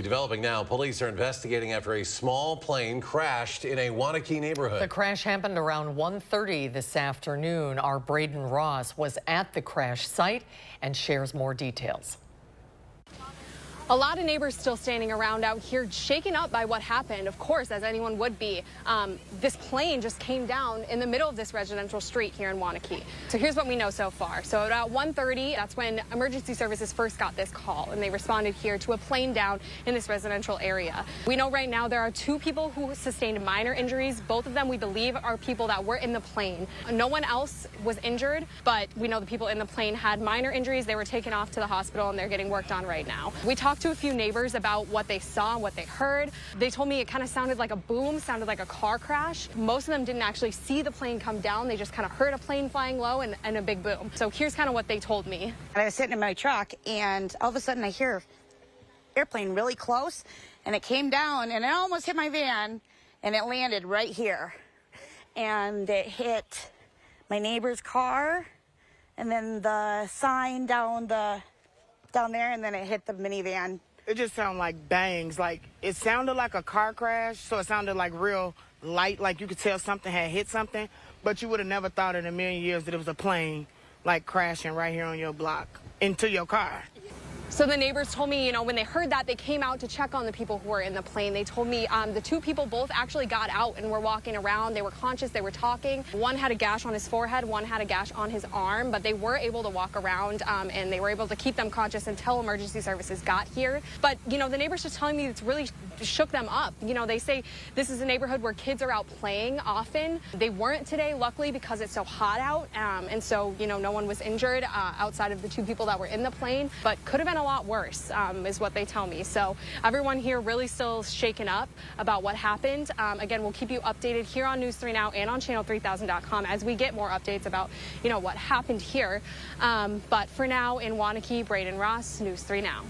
Developing now, police are investigating after a small plane crashed in a Waunakee neighborhood. The crash happened around 1:30 this afternoon. Our Braden Ross was at the crash site and shares more details. A lot of neighbors still standing around out here shaken up by what happened, of course, as anyone would be. This plane just came down in the middle of this residential street here in Waunakee. So here's what we know so far. So about 1:30, that's when emergency services first got this call, and they responded here to a plane down in this residential area. We know right now there are 2 people who sustained minor injuries. Both of them, we believe, are people that were in the plane. No one else was injured, but we know the people in the plane had minor injuries. They were taken off to the hospital, and they're getting worked on right now. We talked to a few neighbors about what they saw and what they heard. They told me it kind of sounded like a boom, sounded like a car crash. Most of them didn't actually see the plane come down. They just kind of heard a plane flying low and a big boom. So here's kind of what they told me. I was sitting in my truck, and all of a sudden I hear airplane really close, and it came down, and it almost hit my van, and it landed right here. And it hit my neighbor's car, and then the sign down there, and then it hit the minivan. It just sounded like bangs. Like, it sounded like a car crash, so it sounded like real light, like you could tell something had hit something, but you would have never thought in a million years that it was a plane, like, crashing right here on your block into your car. So the neighbors told me, when they heard that, they came out to check on the people who were in the plane. They told me the 2 people both actually got out and were walking around. They were conscious, they were talking. One had a gash on his forehead, one had a gash on his arm, but they were able to walk around and they were able to keep them conscious until emergency services got here. But, the neighbors just telling me it's really shook them up. They say this is a neighborhood where kids are out playing often. They weren't today, luckily, because it's so hot out. And so, no one was injured outside of the 2 people that were in the plane, but could have been a lot worse, is what they tell me. So everyone here really still shaken up about what happened. Again, we'll keep you updated here on News 3 Now and on channel3000.com as we get more updates about, what happened here. But for now, in Waunakee, Braden Ross, News 3 Now.